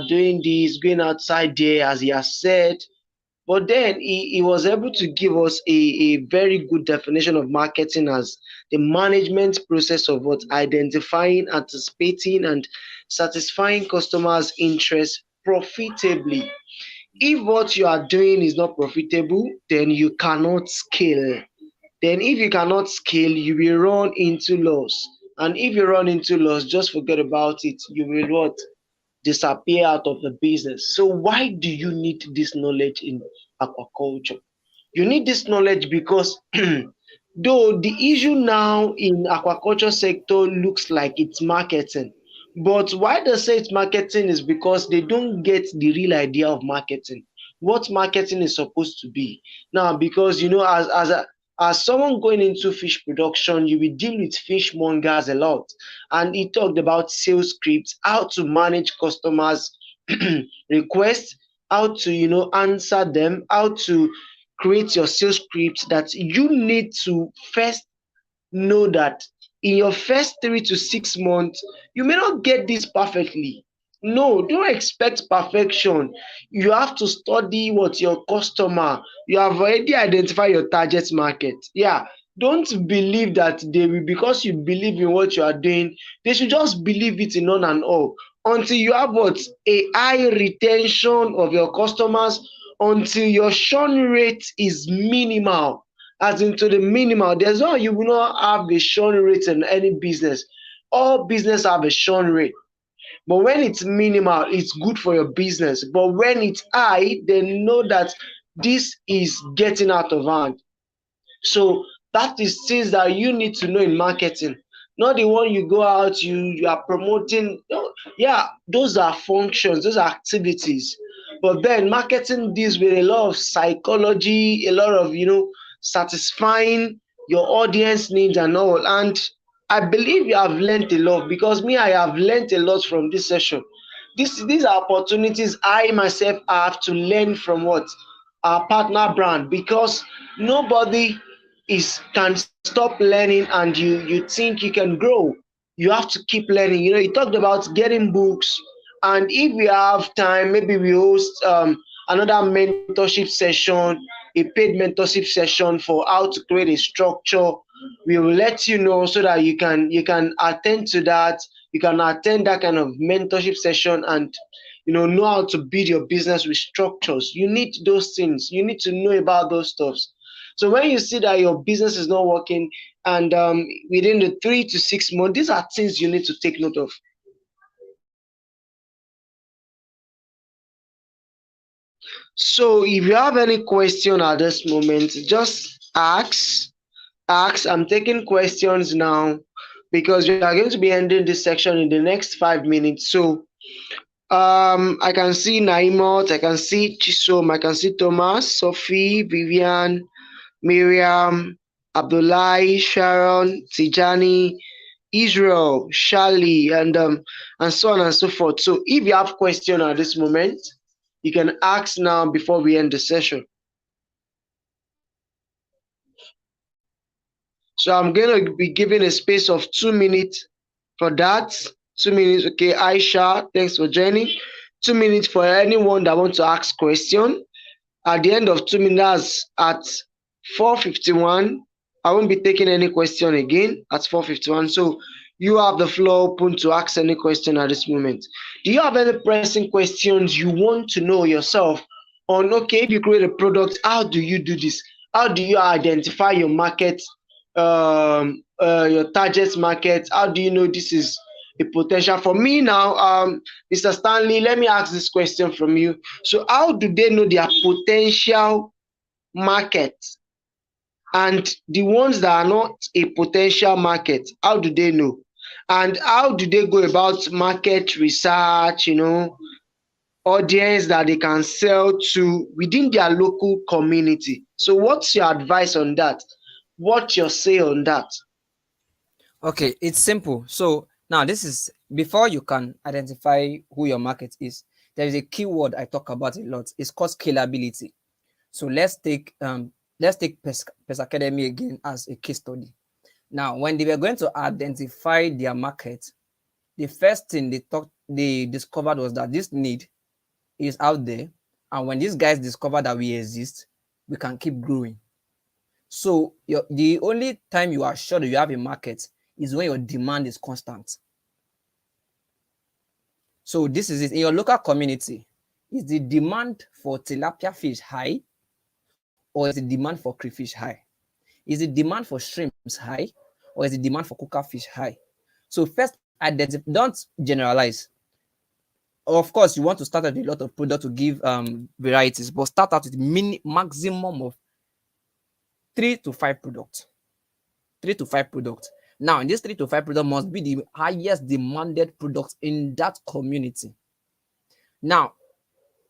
doing this, going outside there, as he has said. But then he was able to give us a very good definition of marketing as the management process of what identifying, anticipating, and satisfying customers' interest profitably. If what you are doing is not profitable, then you cannot scale. Then if you cannot scale, you will run into loss. And if you run into loss, just forget about it. You will what? Disappear out of the business. So why do you need this knowledge in aquaculture? You need this knowledge because though the issue now in aquaculture sector looks like it's marketing, but why they say it's marketing is because they don't get the real idea of marketing, what marketing is supposed to be. Now, because as someone going into fish production, you will deal with fishmongers a lot, and he talked about sales scripts, how to manage customers requests, how to answer them, how to create your sales script. That you need to first know that in your first 3 to 6 months, you may not get this perfectly. No, don't expect perfection. You have to study what your customer, you have already identified your target market. Yeah, don't believe that they will, because you believe in what you are doing, they should just believe it in on and all. Until you have what? A high retention of your customers, until your churn rate is minimal, as into the minimal. There's no, you will not have a churn rate in any business. All business have a churn rate. But when it's minimal, it's good for your business. But when it's high, then know that this is getting out of hand. So that is things that you need to know in marketing. Not the one you go out, you are promoting. No, yeah, those are functions, those are activities. But then marketing deals with a lot of psychology, a lot of satisfying your audience needs and all. And I believe you have learned a lot, because me, I have learned a lot from this session. These are opportunities I myself have to learn from what our partner brand, because nobody is can stop learning, and you think you can grow. You have to keep learning. You talked about getting books, and if we have time, maybe we host another mentorship session, a paid mentorship session for how to create a structure. We will let you know so that you can attend to that. You can attend that kind of mentorship session, and know how to build your business with structures. You need those things. You need to know about those stuffs. So when you see that your business is not working, and within the 3 to 6 months, these are things you need to take note of. So if you have any question at this moment, just ask. I'm taking questions now, because we are going to be ending this section in the next 5 minutes. So I can see Naimot, I can see Chisom, I can see Thomas, Sophie, Vivian, Miriam, Abdullahi, Sharon, Tijani, Israel, Charlie, and so on and so forth. So if you have question at this moment, you can ask now before we end the session. So I'm going to be giving a space of 2 minutes for that. 2 minutes. Okay, Aisha, thanks for joining. 2 minutes for anyone that wants to ask question. At the end of 2 minutes, at 4:51, I won't be taking any question again at 4:51. So you have the floor open to ask any question at this moment. Do you have any pressing questions you want to know yourself on? Okay, if you create a product, how do you do this? How do you identify your market, your target market? How do you know this is a potential? For me now, Mr. Stanley, let me ask this question from you. So how do they know their potential market, and the ones that are not a potential market, how do they know? And how do they go about market research, audience that they can sell to within their local community? So what's your advice on that? What's your say on that? Okay, it's simple. So now this is before you can identify who your market is. There is a keyword I talk about a lot. It's called scalability. So let's take Pest Academy again as a case study. Now, when they were going to identify their market, the first thing they discovered was that this need is out there, and when these guys discover that we exist, we can keep growing. So the only time you are sure that you have a market is when your demand is constant. So this is it. In your local community, is the demand for tilapia fish high, or is the demand for crayfish high? Is the demand for shrimps high, or is the demand for cooker fish high? So first identify, don't generalize. Of course, you want to start with a lot of product to give varieties, but start out with maximum of 3 to 5 products. 3 to 5 products. Now, in this 3 to 5 products must be the highest demanded products in that community. Now,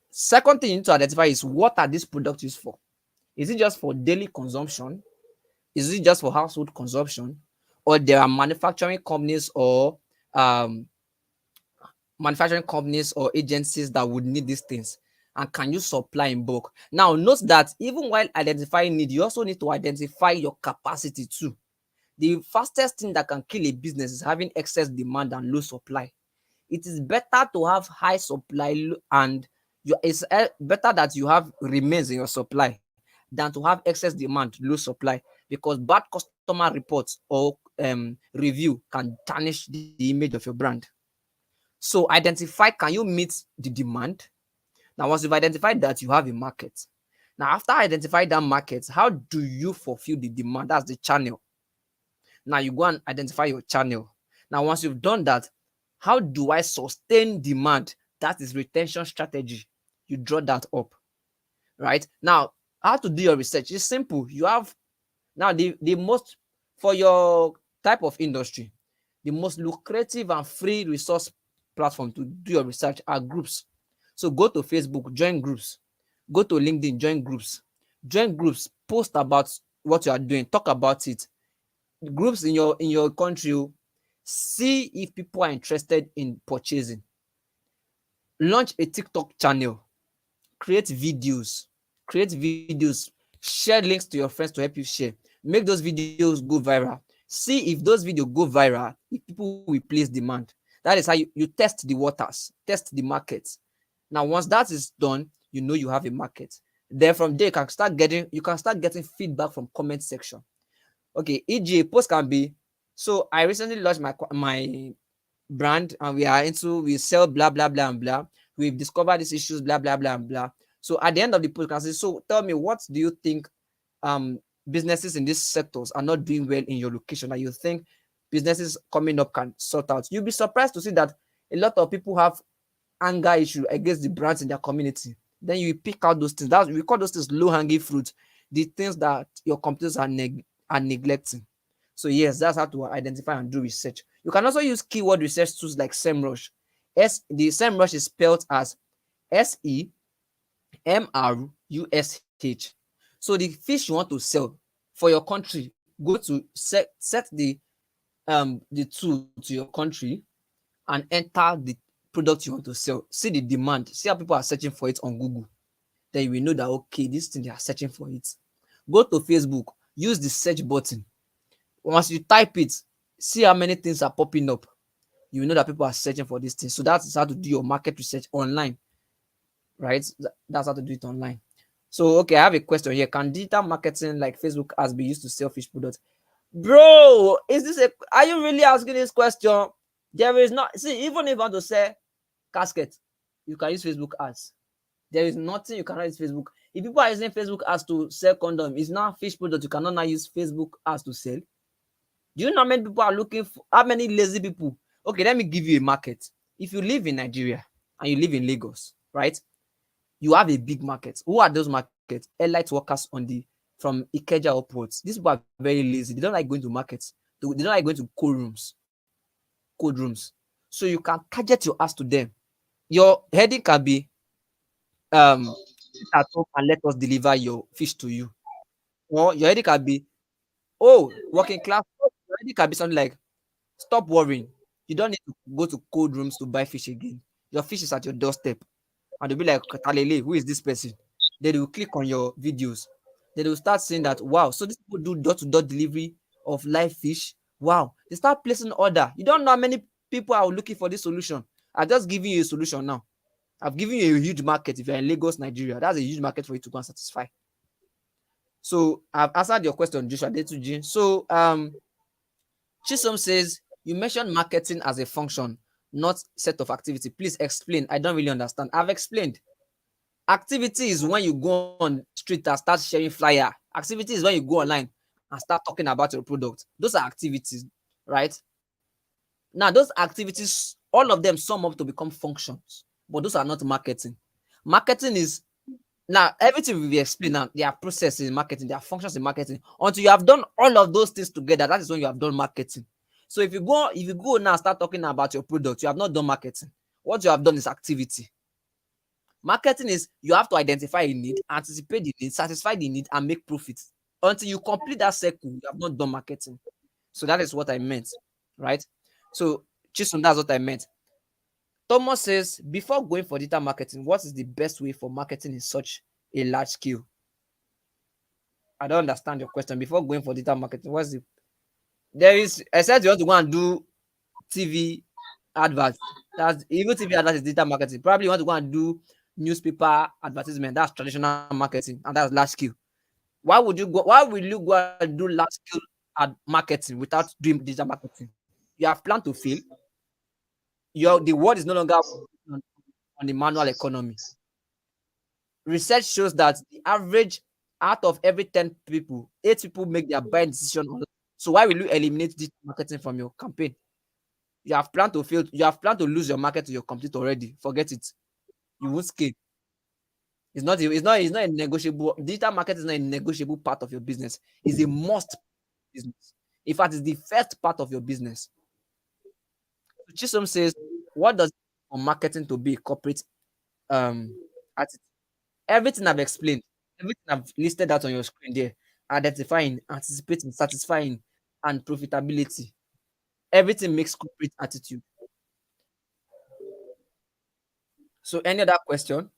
second thing you need to identify is what are these products used for? Is it just for daily consumption? Is it just for household consumption? Or there are um, manufacturing companies or agencies that would need these things? And can you supply in bulk? Now, note that even while identifying need, you also need to identify your capacity too. The fastest thing that can kill a business is having excess demand and low supply. It is better to have high supply and it's better that you have remains in your supply than to have excess demand, low supply, because bad customer reports or review can tarnish the image of your brand. So identify, can you meet the demand? Now, once you've identified that, you have a market. Now, after identifying that market, how do you fulfill the demand? That's the channel. Now you go and identify your channel. Now, once you've done that, how do I sustain demand? That is retention strategy. You draw that up, right? Now, how to do your research is simple. You have now the most for your type of industry, the most lucrative and free resource platform to do your research are groups. So go to Facebook, join groups. Go to LinkedIn, join groups. Join groups, post about what you are doing, talk about it. Groups in your country, see if people are interested in purchasing. Launch a TikTok channel, create videos, share links to your friends to help you share. Make those videos go viral. See if those videos go viral, if people will place demand. That is how you test the waters, test the market. Now, once that is done, you know you have a market. Then from there you can start getting feedback from comment section. Okay, e.g. a post can be, so I recently launched my brand and we sell blah blah blah and blah. We've discovered these issues, blah blah blah and blah. So at the end of the post, you can say, so tell me, what do you think businesses in these sectors are not doing well in your location that you think businesses coming up can sort out? You'll be surprised to see that a lot of people have anger issue against the brands in their community. Then you pick out those things. We call those things low hanging fruit, the things that your competitors are neglecting. So yes, that's how to identify and do research. You can also use keyword research tools like SEMrush. The SEMrush is spelled as SEMRUSH. So the fish you want to sell for your country, go to set the tool to your country and enter the product you want to sell. See the demand, see how people are searching for it on Google. Then you will know that okay, this thing they are searching for it. Go to Facebook, use the search button. Once you type it, see how many things are popping up. You will know that people are searching for these things. So that's how to do your market research online, right? That's how to do it online. So okay, I have a question here. Can digital marketing like Facebook ads be used to sell fish products? Bro, are you really asking this question? There is not, see, even if you want to sell casket, you can use Facebook ads. There is nothing you cannot use Facebook. If people are using Facebook ads to sell condom, it's not fish product. You cannot now use Facebook ads to sell. Do you know how many people are looking for, how many lazy people? Okay, let me give you a market. If you live in Nigeria and you live in Lagos, right? You have a big market. Who are those markets? Elite workers from Ikeja upwards. These people are very lazy. They don't like going to markets. They don't like going to cold rooms. So you can target your ads to them. Your heading can be sit at home and let us deliver your fish to you. Or your heading can be, oh, working class. Your heading can be something like, Stop worrying. You don't need to go to cold rooms to buy fish again. Your fish is at your doorstep. And they'll be like, Talele, who is this person? Then they will click on your videos. Then they will start saying that, wow, so these people do door-to-door delivery of live fish. Wow. They start placing order. You don't know how many people are looking for this solution. I'm just giving you a solution now. I've given you a huge market. If you're in Lagos, Nigeria, that's a huge market for you to go and satisfy. So I've answered your question, Joshua Detuji. So Chisom says, you mentioned marketing as a function, not set of activity. Please explain. I don't really understand. I've explained. Activity is when you go on street and start sharing flyer. Activity is when you go online and start talking about your product. Those are activities, right? Now, those activities, all of them sum up to become functions, but those are not marketing. Marketing is now everything we explain now. There are processes in marketing, there are functions in marketing. Until you have done all of those things together, that is when you have done marketing. So if you go now start talking about your product, you have not done marketing. What you have done is activity. Marketing is you have to identify a need, anticipate the need, satisfy the need, and make profits. Until you complete that circle, you have not done marketing. So that is what I meant, right? So Chisom, that's what I meant. Thomas says, before going for digital marketing, what is the best way for marketing in such a large scale? I don't understand your question. Before going for digital marketing, what's the there is I said you want to go and do TV adverts. That's even TV adverts is digital marketing. Probably you want to go and do newspaper advertisement. That's traditional marketing, and that's large scale. Why would you go? Why will you go and do large scale marketing without doing digital marketing? You have planned to fail. The world is no longer on, on the manual economy. Research shows that the average out of every 10 people, 8 people make their buying decision online. So why will you eliminate digital marketing from your campaign? You have planned to fail. You have planned to lose your market to your competitor already. Forget it. You won't scale. It's not a negotiable. Digital market is not a negotiable part of your business. It's a must business. In fact, it's the first part of your business. So Chisom says, what does it mean for marketing to be a corporate attitude? Everything I've explained, everything I've listed out on your screen there, identifying, anticipating, satisfying, and profitability. Everything makes corporate attitude. So any other question?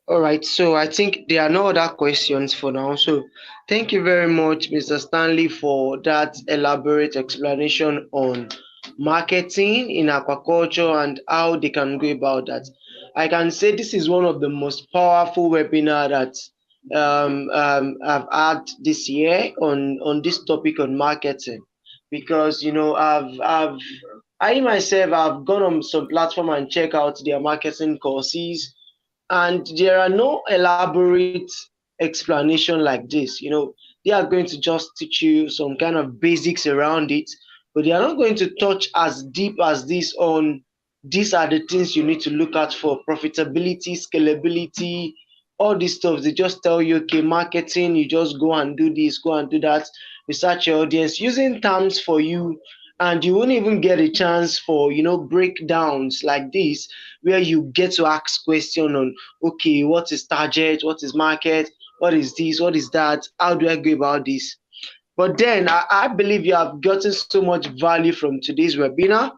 All right, so I think there are no other questions for now. So thank you very much, Mr. Stanley, for that elaborate explanation on marketing in aquaculture and how they can go about that. I can say this is one of the most powerful webinar that I've had this year on this topic on marketing, because I myself have gone on some platform and check out their marketing courses, and there are no elaborate explanation like this. They are going to just teach you some kind of basics around it, but they are not going to touch as deep as this on these are the things you need to look at for profitability, scalability, all these stuff. They just tell you, okay, marketing, you just go and do this, go and do that, research your audience using terms for you, and you won't even get a chance for breakdowns like this, where you get to ask question on, okay, what is target, what is market, what is this, what is that, how do I go about this. But then I believe you have gotten so much value from today's webinar,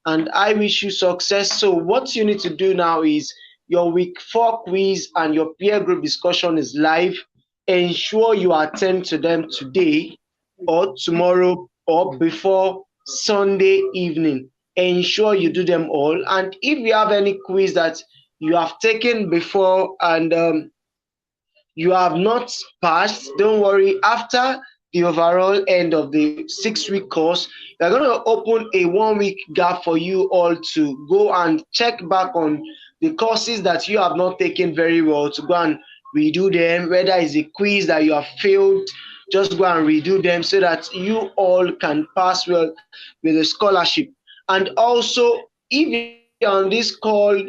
and I wish you success. So what you need to do now is your week 4 quiz and your peer group discussion is live. Ensure you attend to them today or tomorrow or before Sunday evening. Ensure you do them all. And if you have any quiz that you have taken before and you have not passed, don't worry. After the overall end of the 6 week course, we're going to open a 1 week gap for you all to go and check back on the courses that you have not taken very well, to go and redo them. Whether it's a quiz that you have failed, just go and redo them so that you all can pass well with a scholarship. And also, if you're on this call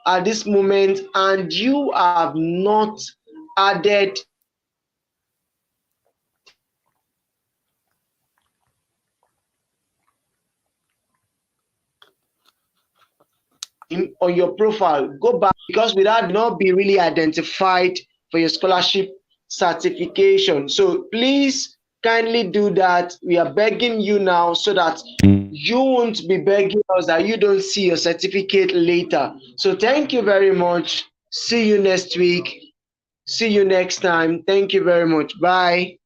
at this moment and you have not added on your profile, go back, because without not be really identified for your scholarship certification. So please kindly do that. We are begging you now so that you won't be begging us that you don't see your certificate later. So thank you very much. See you next week. See you next time. Thank you very much. Bye.